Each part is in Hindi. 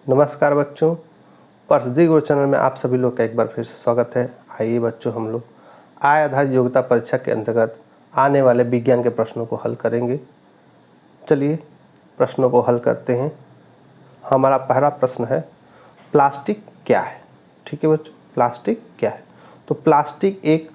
नमस्कार बच्चों, परसदी गुरु चैनल में आप सभी लोग का एक बार फिर से स्वागत है। आइए बच्चों, हम लोग आय आधारित योग्यता परीक्षा के अंतर्गत आने वाले विज्ञान के प्रश्नों को हल करेंगे। चलिए प्रश्नों को हल करते हैं। हमारा पहला प्रश्न है, प्लास्टिक क्या है? ठीक है बच्चों, प्लास्टिक क्या है? तो प्लास्टिक एक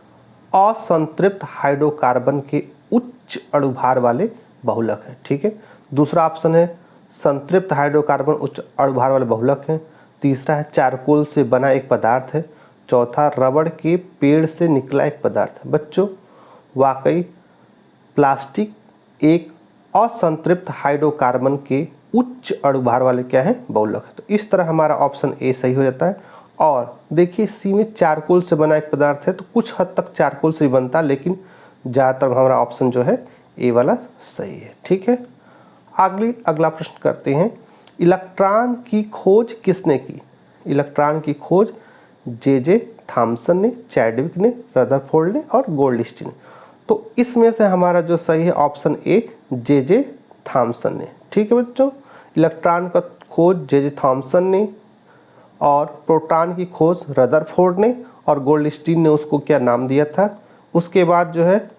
असंतृप्त हाइड्रोकार्बन के उच्च अणुभार वाले बहुलक है। ठीक है, दूसरा ऑप्शन है संतृप्त हाइड्रोकार्बन उच्च अणुभार वाले बहुलक हैं। तीसरा है चारकोल से बना एक पदार्थ है। चौथा रबड़ के पेड़ से निकला एक पदार्थ है। बच्चों, वाकई प्लास्टिक एक असंतृप्त हाइड्रोकार्बन के उच्च अणुभार वाले क्या है? बहुलक है। तो इस तरह हमारा ऑप्शन ए सही हो जाता है। और देखिए सी में चारकोल से बना एक पदार्थ है, तो कुछ हद तक चारकोल से ही बनता है, लेकिन ज़्यादातर हमारा ऑप्शन जो है ए वाला सही है। ठीक है, अगला प्रश्न करते हैं, इलेक्ट्रॉन की खोज किसने की? इलेक्ट्रॉन की खोज जे थॉमसन ने, चैडविक ने, रदरफोर्ड ने और गोल्डस्टीन ने। तो इसमें से हमारा जो सही है ऑप्शन ए जे थॉमसन ने। ठीक है बच्चों, इलेक्ट्रॉन का खोज जे थॉमसन ने और प्रोटॉन की खोज रदरफोर्ड ने और गोल्डस्टीन ने उसको क्या नाम दिया था? उसके बाद जो है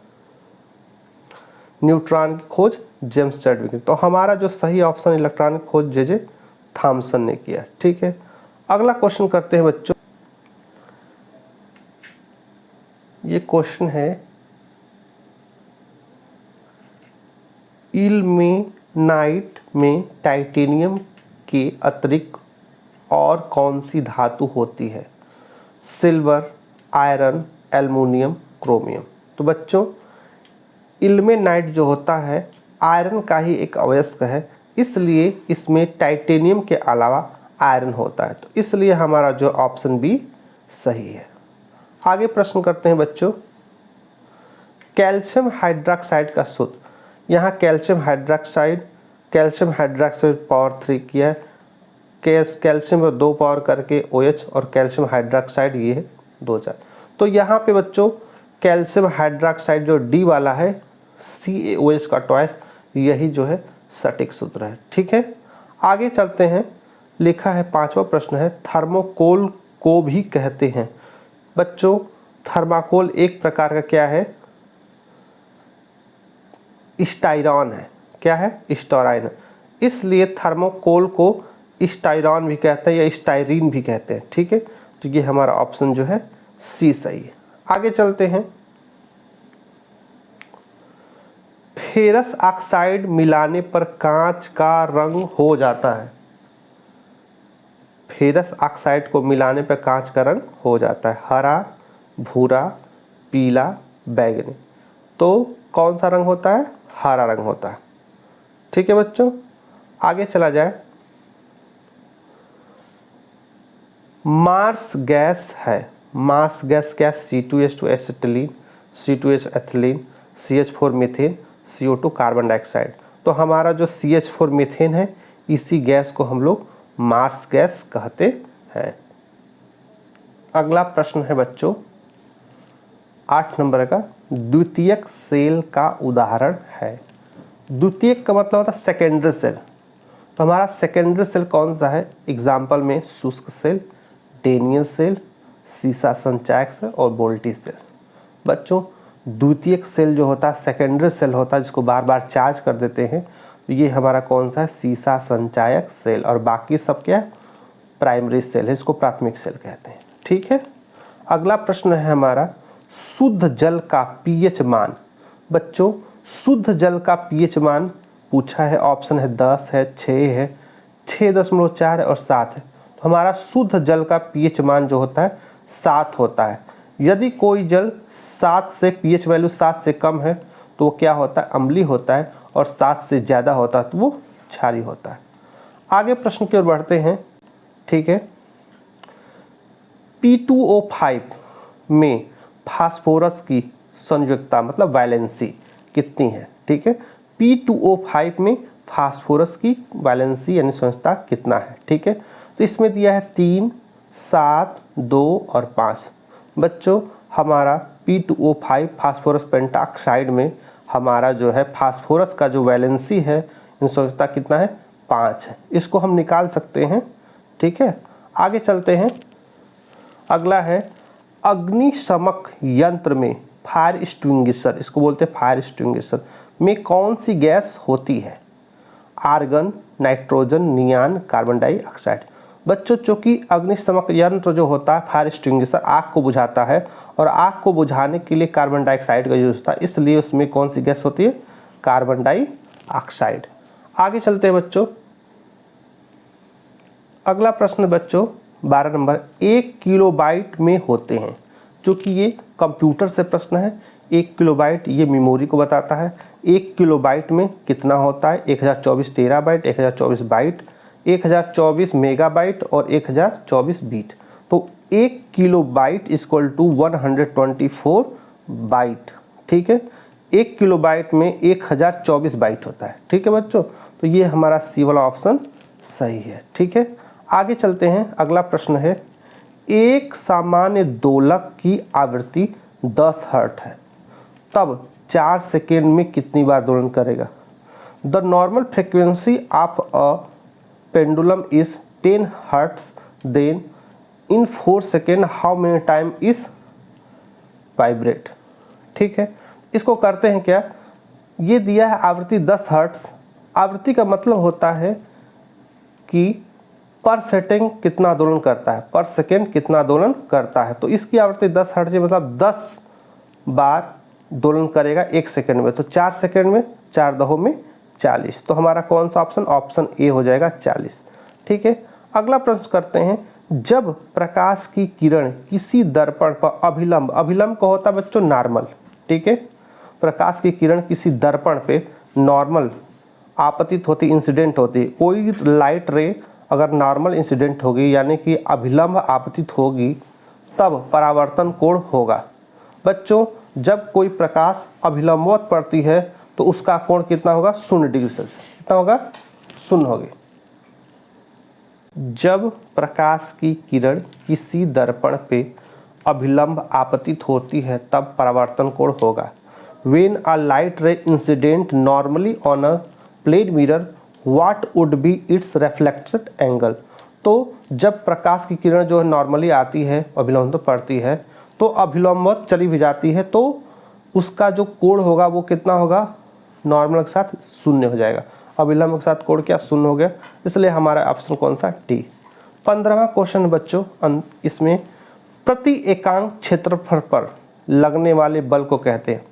न्यूट्रॉन की खोज जेम्स चैडविक ने। तो हमारा जो सही ऑप्शन इलेक्ट्रॉन की खोज जे थॉमसन ने किया। ठीक है, अगला क्वेश्चन करते हैं बच्चों। ये क्वेश्चन है, इल्मेनाइट में टाइटेनियम के अतिरिक्त और कौन सी धातु होती है? Silver, iron, aluminium, chromium. तो बच्चों, इल्मेनाइट जो होता है आयरन का ही एक अवयस्क है, इसलिए इसमें टाइटेनियम के अलावा आयरन होता है। तो इसलिए हमारा जो ऑप्शन बी सही है। आगे प्रश्न करते हैं बच्चों, कैल्शियम हाइड्रोक्साइड का सूत्र। यहाँ कैल्शियम हाइड्रोक्साइड पावर 3 किया है, कैल्शियम पर 2 पावर करके OH और कैल्शियम हाइड्रोक्साइड ये है 2 4। तो यहाँ पे बच्चों कैल्शियम हाइड्रोक्साइड जो डी वाला है CaOH का ट्वाइस, यही जो है सटीक सूत्र है। ठीक है, आगे चलते हैं। लिखा है, 5वां प्रश्न है, थर्मोकोल को भी कहते हैं। बच्चों, थर्माकोल एक प्रकार का क्या है? स्टाइरॉन है। क्या है? स्टाइरॉन। इसलिए थर्मोकोल को स्टाइरॉन भी कहते हैं या स्टाइरीन भी कहते हैं। ठीक है, तो ये हमारा ऑप्शन जो है सी सही है। आगे चलते हैं, फेरस ऑक्साइड मिलाने पर कांच का रंग हो जाता है। फेरस ऑक्साइड को मिलाने पर कांच का रंग हो जाता है, हरा, भूरा, पीला, बैंगनी। तो कौन सा रंग होता है? हरा रंग होता है। ठीक है बच्चों, आगे चला जाए। मार्स गैस है। मार्स गैस क्या? C2H2 acetylene, C2H ethylene, CH4 methane, CO2 carbon dioxide. तो हमारा जो CH4 मीथेन है, इसी गैस को हम लोग मार्स गैस कहते हैं। अगला प्रश्न है बच्चों 8 नंबर का, द्वितीयक सेल का उदाहरण है। द्वितीयक का मतलब होता है सेकेंडरी सेल। तो हमारा सेकेंडरी सेल कौन सा है? एग्जाम्पल में शुष्क सेल, डेनियल सेल, सीसा संचायक सेल और बोल्टी सेल। बच्चों, द्वितीयक सेल जो होता है सेकेंडरी सेल होता है, जिसको बार बार चार्ज कर देते हैं। तो ये हमारा कौन सा है? सीसा संचायक सेल। और बाकी सब क्या है? प्राइमरी सेल है, इसको प्राथमिक सेल कहते हैं। ठीक है, अगला प्रश्न है हमारा, शुद्ध जल का pH मान। बच्चों, शुद्ध जल का pH मान पूछा है, ऑप्शन है 10 है, 6 है, 6.4 है और 7 है। तो हमारा शुद्ध जल का pH मान जो होता है 7 होता है। यदि कोई जल 7 से pH वैल्यू 7 से कम है तो वो क्या होता है? अम्लीय होता है, और 7 से ज़्यादा होता है तो वो क्षारीय होता है। आगे प्रश्न की ओर बढ़ते हैं। ठीक है, P2O5 में फास्फोरस की संयुक्ता मतलब वैलेंसी कितनी है? ठीक है, P2O5 में फास्फोरस की वैलेंसी यानी संयुक्ता कितना है? ठीक है, तो इसमें दिया है 3, 7, 2 और 5। बच्चों, हमारा P2O5 फास्फोरस पेंटाऑक्साइड में हमारा जो है फास्फोरस का जो वैलेंसी है संयुक्ता कितना है? 5 है। इसको हम निकाल सकते हैं ठीक है, आगे चलते हैं। अगला है अग्निशमक यंत्र में फायर एक्सटिंग्विशर, इसको बोलते हैं फायर एक्सटिंग्विशर में कौन सी गैस होती है? Argon, nitrogen, neon, carbon dioxide. बच्चों चूंकि अग्निशमक यंत्र जो होता है फायर एक्सटिंग्विशर आग को बुझाता है और आग को बुझाने के लिए कार्बन डाइऑक्साइड का यूज होता है, इसलिए उसमें कौन सी गैस होती है? Carbon dioxide. आगे चलते हैं बच्चों। अगला प्रश्न बच्चों 12 नंबर, 1 किलोबाइट में होते हैं। चूँकि ये कंप्यूटर से प्रश्न है, 1 किलोबाइट ये मेमोरी को बताता है। 1 किलोबाइट में कितना होता है? 1024 टेराबाइट, 1024 बाइट, 1024 मेगाबाइट और 1024 बीट। तो 1 किलोबाइट इक्वल टू 124 बाइट। ठीक है, 1 किलोबाइट में 1024 बाइट होता है। ठीक है बच्चों, तो ये हमारा सी वाला ऑप्शन सही है। ठीक है, आगे चलते हैं। अगला प्रश्न है, एक सामान्य दोलक की आवृत्ति 10 हर्ट्ज है, तब 4 सेकेंड में कितनी बार दोलन करेगा? The normal frequency of a pendulum is 10 hertz, then in 4 second how many time is vibrate. ठीक है, इसको करते हैं क्या, ये दिया है आवृत्ति 10 हर्ट्ज। आवृत्ति का मतलब होता है कि पर सेकेंड कितना दोलन करता है, पर सेकेंड कितना दोलन करता है। तो इसकी आवृत्ति 10 हर्ट्ज मतलब 10 बार दोलन करेगा 1 सेकेंड में। तो 4 सेकेंड में 4 दहो में 40। तो हमारा कौन सा ऑप्शन? ऑप्शन ए हो जाएगा 40। ठीक है, अगला प्रश्न करते हैं। जब प्रकाश की किरण किसी दर्पण पर अभिलंब, अभिलंब का होता है बच्चों नॉर्मल। ठीक है, प्रकाश की किरण किसी दर्पण पे नॉर्मल आपतित होती, इंसिडेंट होती, कोई लाइट रे अगर नॉर्मल इंसिडेंट होगी यानी कि अभिलंब आपतित होगी, तब परावर्तन कोण होगा। बच्चों जब कोई प्रकाश अभिलंबवत पड़ती है तो उसका कोण कितना होगा? 0 डिग्री सेल्सियस। कितना होगा? 0 होगी। जब प्रकाश की किरण किसी दर्पण पे अभिलंब आपतित होती है तब परावर्तन कोण होगा। When a light ray incident normally on a plane mirror, what would be its reflected angle? तो जब प्रकाश की किरण जो है नॉर्मली आती है, अभिलंब तो पड़ती है, तो अभिलंबवत चली भी जाती है, तो उसका जो कोण होगा वो कितना होगा? नॉर्मल के साथ 0 हो जाएगा। अभिलंब के साथ कोण क्या? 0 हो गया। इसलिए हमारा ऑप्शन कौन सा? डी। 15वां क्वेश्चन बच्चों, इसमें प्रति एकांक क्षेत्रफल पर लगने वाले बल को कहते हैं।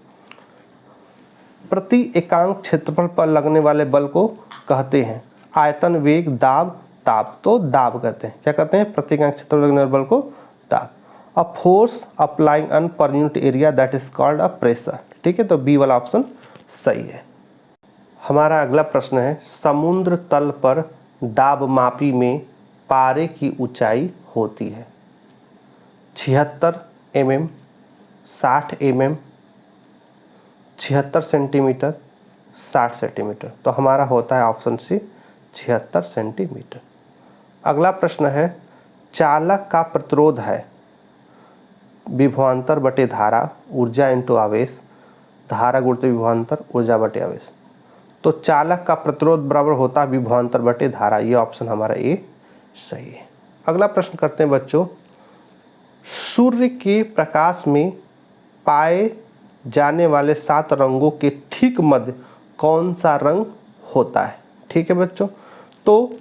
प्रति एकांक क्षेत्रफल पर लगने वाले बल को कहते हैं आयतन, वेग, दाब, ताप। तो दाब कहते हैं। क्या कहते हैं? प्रति एकांक क्षेत्रफल लगने वाले बल को दाब। A force applying on per unit area that is called a pressure. ठीक है, तो बी वाला ऑप्शन सही है। हमारा अगला प्रश्न है, समुद्र तल पर दाब मापी में पारे की ऊंचाई होती है 76 mm, 60 mm, 76 सेंटीमीटर, 60 सेंटीमीटर। तो हमारा होता है ऑप्शन सी 76 सेंटीमीटर। अगला प्रश्न है, चालक का प्रतिरोध है विभवांतर बटे धारा, ऊर्जा इंटू आवेश, धारा गुणित विभवांतर, ऊर्जा बटे आवेश। तो चालक का प्रतिरोध बराबर होता है विभवांतर बटे धारा। ये ऑप्शन हमारा ए सही है। अगला प्रश्न करते हैं बच्चों, सूर्य के प्रकाश में पाए जाने वाले 7 रंगों के ठीक मध्य कौन सा रंग होता है? ठीक है बच्चों, तो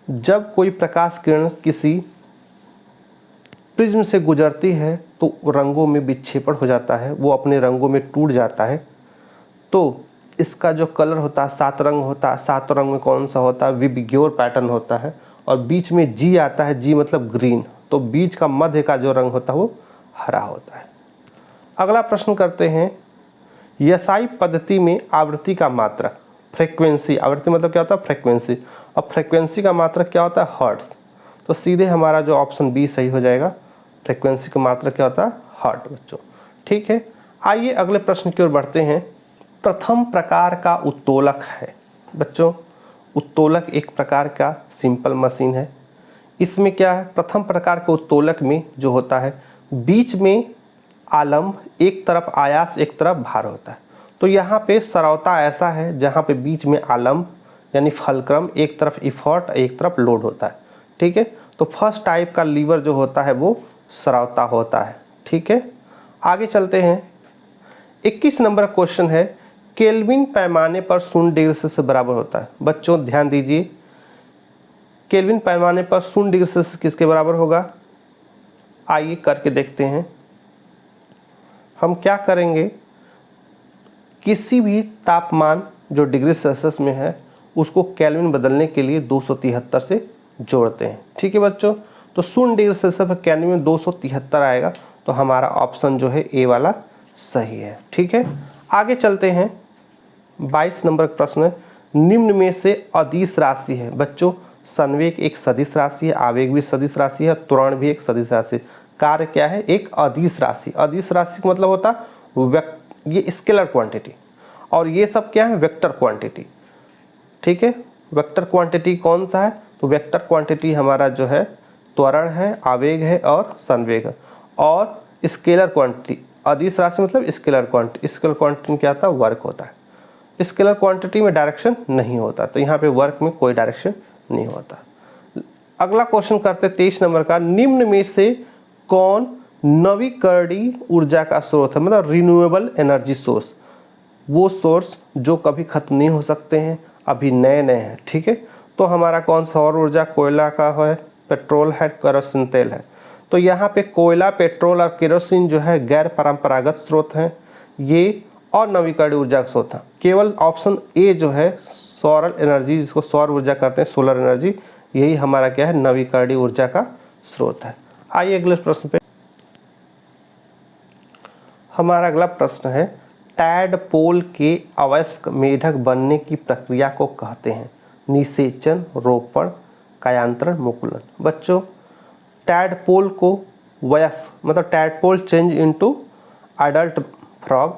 जब कोई प्रकाश किरण किसी प्रिज्म से गुजरती है तो रंगों में विक्षेपण हो जाता है, वो अपने रंगों में टूट जाता है। तो इसका जो कलर होता है 7 रंग होता है। 7 रंग में कौन सा होता है? विबिग्योर पैटर्न होता है और बीच में जी आता है, जी मतलब ग्रीन। तो बीच का मध्य का जो रंग होता है वो हरा होता है। अगला प्रश्न करते हैं, एसआई पद्धति में आवृत्ति का मात्रक, फ्रीक्वेंसी, आवृत्ति मतलब क्या होता है? फ्रीक्वेंसी, और फ्रीक्वेंसी का मात्रक क्या होता है? हर्ट्ज। तो सीधे हमारा जो ऑप्शन बी सही हो जाएगा। फ्रीक्वेंसी का मात्रक क्या होता है? हर्ट्ज बच्चों। ठीक है, आइए अगले प्रश्न की ओर बढ़ते हैं। प्रथम प्रकार का उत्तोलक है बच्चों। उत्तोलक एक प्रकार का सिंपल मशीन है। इसमें क्या है? प्रथम प्रकार के उत्तोलक में जो होता है बीच में आलम्ब, एक तरफ आयास, एक तरफ भार होता है। तो यहाँ पे सरौता ऐसा है जहाँ पे बीच में आलम्ब यानी फलक्रम, एक तरफ इफर्ट, एक तरफ लोड होता है। ठीक है, तो फर्स्ट टाइप का लीवर जो होता है वो स्रावता होता है। ठीक है, आगे चलते हैं। 21 नंबर क्वेश्चन है, केल्विन पैमाने पर 0 डिग्री सेल्सियस से बराबर होता है। बच्चों ध्यान दीजिए, केल्विन पैमाने पर 0 डिग्री सेल्सियस किसके बराबर होगा? आइए करके देखते हैं। हम क्या करेंगे, किसी भी तापमान जो डिग्री सेल्सियस में है उसको केल्विन बदलने के लिए 273 से जोड़ते हैं। ठीक है बच्चों, तो 0 डिग्री सेल्सियस पर केल्विन में 273 आएगा, तो हमारा ऑप्शन जो है ए वाला सही है। ठीक है, आगे चलते हैं। 22 नंबर प्रश्न है, निम्न में से अदिश राशि है। बच्चों संवेग एक सदिश राशि है, आवेग भी सदिश राशि है, त्वरण भी एक सदिश राशि। कार्य क्या है? एक अदिश राशि। अदिश राशि का मतलब होता है ये स्केलर क्वांटिटी, और ये सब क्या है? Vector quantity. ठीक है, वेक्टर क्वांटिटी कौन सा है? तो वेक्टर क्वांटिटी हमारा जो है त्वरण है, आवेग है और संवेग है। और स्केलर क्वांटिटी, अदिश राशि मतलब स्केलर क्वांटिटी। स्केलर क्वांटिटी क्या होता है? वर्क होता है। स्केलर क्वांटिटी में डायरेक्शन नहीं होता, तो यहाँ पे वर्क में कोई डायरेक्शन नहीं होता। अगला क्वेश्चन करते 23 नंबर का, निम्न में से कौन नवीकरणीय ऊर्जा का स्रोत है? मतलब रिन्यूएबल एनर्जी सोर्स, वो सोर्स जो कभी खत्म नहीं हो सकते हैं, अभी नए नए हैं। ठीक है, तो हमारा कौन सौर ऊर्जा, कोयला का है, पेट्रोल है, केरोसिन तेल है। तो यहाँ पे कोयला, पेट्रोल और केरोसिन जो है गैर परंपरागत स्रोत हैं ये, और नवीकरणीय ऊर्जा का स्रोत है। केवल ऑप्शन ए जो है सौर एनर्जी, जिसको सौर ऊर्जा कहते हैं, सोलर एनर्जी, यही हमारा क्या है? नवीकरणीय ऊर्जा का स्रोत है। आइए अगले प्रश्न पे। हमारा अगला प्रश्न है, टैडपोल के अवयस्क मेढक बनने की प्रक्रिया को कहते हैं निषेचन, रोपण, कायांतरण, मुकुलन। बच्चों टैडपोल को वयस्क मतलब tadpole change into adult frog,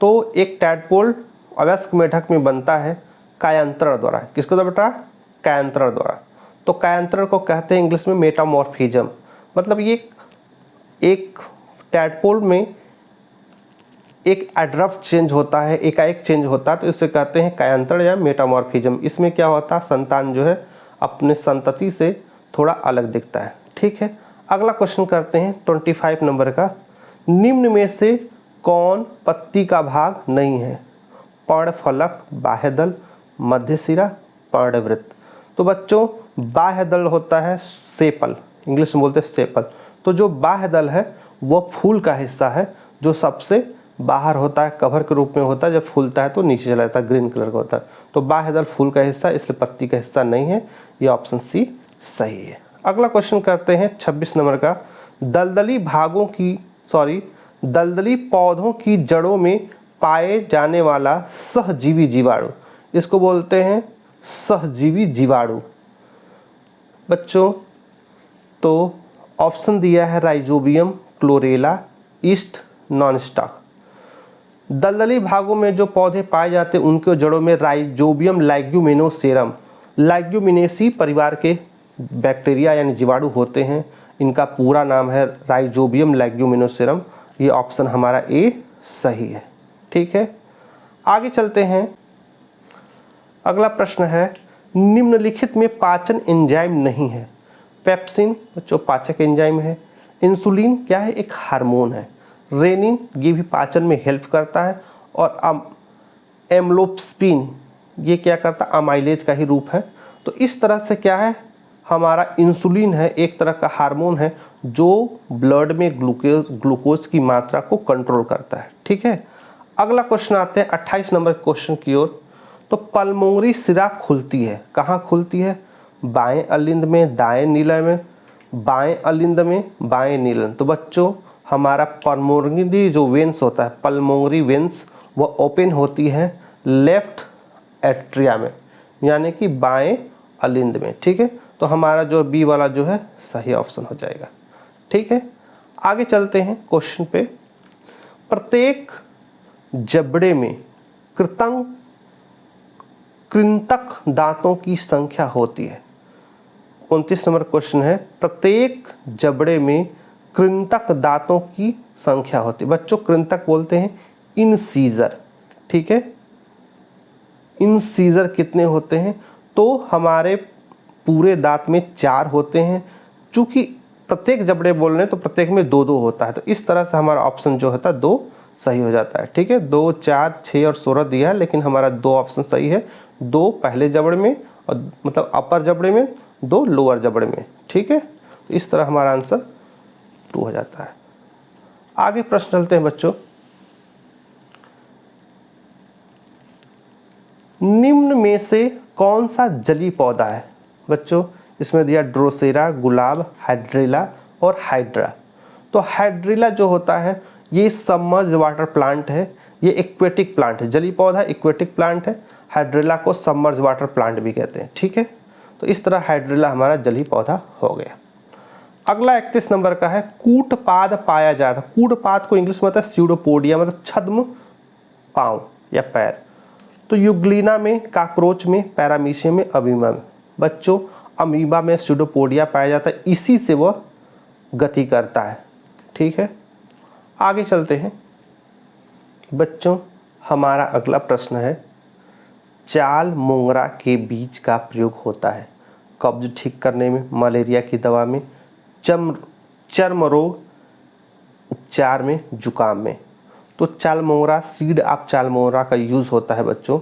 तो एक टैडपोल अवयस्क मेढक में बनता है कायांतरण द्वारा। किसको द्वारा बेटा? कायांतरण द्वारा। तो कायांतरण को कहते हैं इंग्लिश में मेटामॉर्फिज्म। मतलब ये एक टैडपोल में एक एब्रप्ट चेंज होता है, एकाएक चेंज होता है, तो इसे कहते हैं कायांतरण या मेटामॉर्फिज्म। इसमें क्या होता है? संतान जो है अपने संतति से थोड़ा अलग दिखता है। ठीक है, अगला क्वेश्चन करते हैं 25 नंबर का, निम्न में से कौन पत्ती का भाग नहीं है? पर्णफलक, बाह्यदल, मध्यसिरा, पर्णवृत्त। तो बच्चों बाह्यदल होता है सेपल, इंग्लिश में बोलते हैं सेपल। तो जो बाह्यदल है वो फूल का हिस्सा है जो सबसे बाहर होता है, कवर के रूप में होता है। जब फूलता है तो नीचे चला जाता है, ग्रीन कलर का होता है। तो बाह्यदल फूल का हिस्सा, इसलिए पत्ती का हिस्सा नहीं है। ये ऑप्शन सी सही है। अगला क्वेश्चन करते हैं 26 नंबर का, दलदली पौधों की जड़ों में पाए जाने वाला सहजीवी जीवाणु, इसको बोलते हैं सहजीवी जीवाणु। बच्चों तो ऑप्शन दिया है राइजोबियम, क्लोरेला, ईस्ट, नॉनस्टॉक। दलदली भागों में जो पौधे पाए जाते हैं उनके जड़ों में राइजोबियम, लैग्यूमिनोसेरम, लैग्यूमिनेसी परिवार के बैक्टीरिया यानी जीवाणु होते हैं। इनका पूरा नाम है राइजोबियम लैग्यूमिनोसेरम। ये ऑप्शन हमारा ए सही है। ठीक है, आगे चलते हैं। अगला प्रश्न है, निम्नलिखित में पाचन एंजाइम नहीं है। पेप्सिन बच्चों पाचक एंजाइम है। इंसुलिन क्या है? एक हार्मोन है। रेनिन ये भी पाचन में हेल्प करता है। और एम्लोप्सिन ये क्या करता है? अमाइलेज का ही रूप है। तो इस तरह से क्या है? हमारा इंसुलिन है, एक तरह का हार्मोन है जो ब्लड में ग्लूकोज की मात्रा को कंट्रोल करता है। ठीक है, अगला क्वेश्चन आते हैं 28 नंबर क्वेश्चन की ओर। तो पल्मोनरी सिरा खुलती है, कहाँ खुलती है? बाएं अलिंद में, दाएं नीलन में, बाएं अलिंद में, बाएं नीलन। तो बच्चों हमारा पल्मोनरी जो वेन्स होता है, पल्मोनरी वेन्स, वो ओपन होती है लेफ्ट एट्रिया में, यानी कि बाएं अलिंद में। ठीक है, तो हमारा जो बी वाला जो है सही ऑप्शन हो जाएगा। ठीक है, आगे चलते हैं क्वेश्चन पे। प्रत्येक जबड़े में कृंतक दांतों की संख्या होती है। 29 नंबर क्वेश्चन है, प्रत्येक जबड़े में कृंतक दांतों की संख्या होती है। बच्चों कृंतक बोलते हैं इनसीजर। ठीक है, इनसीजर कितने होते हैं? तो हमारे पूरे दांत में 4 होते हैं, चूंकि प्रत्येक जबड़े बोल रहे हैं तो प्रत्येक में 2-2 होता है, तो इस तरह से हमारा ऑप्शन जो होता है 2 सही हो जाता है। ठीक है, 2, 4, 6 और 16 दिया है, लेकिन हमारा 2 ऑप्शन सही है। 2 पहले जबड़े में और मतलब अपर जबड़े में, 2 लोअर जबड़े में। ठीक है, तो इस तरह हमारा आंसर 2 हो जाता है। आगे प्रश्न चलते हैं बच्चों। निम्न में से कौन सा जलीय पौधा है? बच्चों इसमें दिया ड्रोसेरा, गुलाब, हाइड्रेला और हाइड्रा। तो हाइड्रेला जो होता है ये सबमर्ज वाटर प्लांट है, ये एक्वेटिक प्लांट है, जलीय पौधा एक्वेटिक प्लांट है। हाइड्रेला को सबमर्ज वाटर प्लांट भी कहते हैं। ठीक है, तो इस तरह हाइड्रेला हमारा जलीय पौधा हो गया। अगला 31 नंबर का है, कूटपाद पाया जाता है। कूटपाद को इंग्लिश में होता है स्यूडोपोडिया, मतलब छद्म पाँव या पैर। तो यूग्लिना में, काकरोच में, पैरामीशियम में, अमीबा में। बच्चों अमीबा में स्यूडोपोडिया पाया जाता है, इसी से वह गति करता है। ठीक है, आगे चलते हैं बच्चों। हमारा अगला प्रश्न है, चाल मोंगरा के बीज का प्रयोग होता है कब्ज ठीक करने में, मलेरिया की दवा में, चर्म रोग उपचार में, जुकाम में। तो चाल मोंगरा सीड ऑफ चाल मोंगरा का यूज होता है बच्चों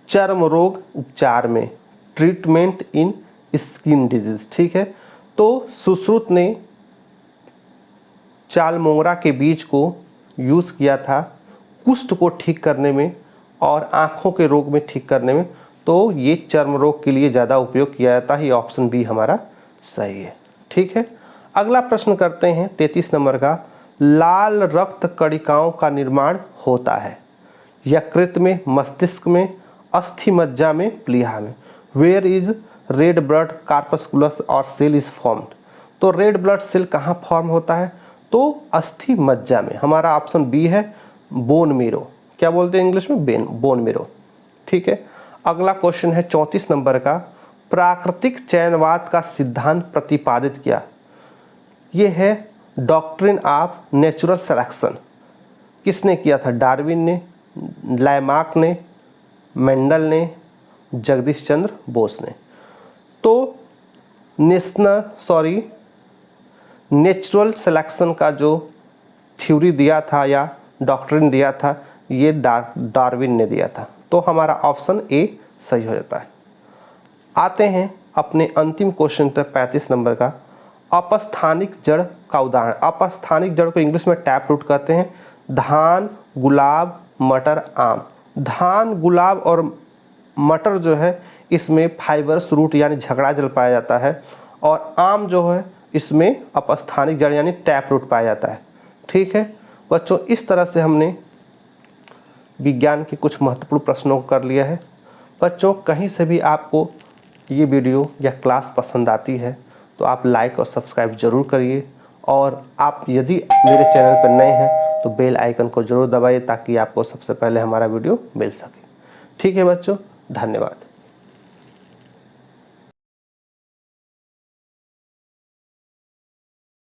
चर्म रोग उपचार में, ट्रीटमेंट इन स्किन डिजीज। ठीक है, तो सुश्रुत ने चाल मोंगरा के बीज को यूज़ किया था कुष्ठ को ठीक करने में और आँखों के रोग में ठीक करने में। तो ये चर्म रोग के लिए ज़्यादा उपयोग किया जाता है। ये ऑप्शन बी हमारा सही है। ठीक है, अगला प्रश्न करते हैं 33 नंबर का, लाल रक्त कणिकाओं का निर्माण होता है यकृत में, मस्तिष्क में, अस्थि मज्जा में, प्लीहा में। वेयर इज रेड ब्लड कार्पस्कुलस और सेल इज फॉर्म्ड। तो रेड ब्लड सेल कहाँ फॉर्म होता है? तो अस्थि मज्जा में। हमारा ऑप्शन बी है बोन मेरो। क्या बोलते हैं इंग्लिश में? Bone marrow. ठीक है, अगला क्वेश्चन है 34 नंबर का, प्राकृतिक चयनवाद का सिद्धांत प्रतिपादित किया। ये है डॉक्ट्रिन ऑफ नेचुरल सिलेक्शन। किसने किया था? डार्विन ने, लैमार्क ने, मेंडल ने, जगदीश चंद्र बोस ने। तो नेचुरल सिलेक्शन का जो थ्योरी दिया था या डॉक्ट्रिन दिया था ये डार्विन ने दिया था। तो हमारा ऑप्शन ए सही हो जाता है। आते हैं अपने अंतिम क्वेश्चन पर 35 नंबर का, अपस्थानिक जड़ का उदाहरण। अपस्थानिक जड़ को इंग्लिश में टैप रूट कहते हैं। धान, गुलाब, मटर, आम। धान, गुलाब और मटर जो है इसमें फाइबरस रूट यानी झगड़ा जल पाया जाता है, और आम जो है इसमें अपस्थानिक जड़ यानी टैप रूट पाया जाता है। ठीक है बच्चों, इस तरह से हमने विज्ञान के कुछ महत्वपूर्ण प्रश्नों को कर लिया है। बच्चों कहीं से भी आपको ये वीडियो या क्लास पसंद आती है तो आप लाइक और सब्सक्राइब जरूर करिए, और आप यदि मेरे चैनल पर नए हैं तो बेल आइकन को जरूर दबाइए ताकि आपको सबसे पहले हमारा वीडियो मिल सके। ठीक है बच्चों, धन्यवाद।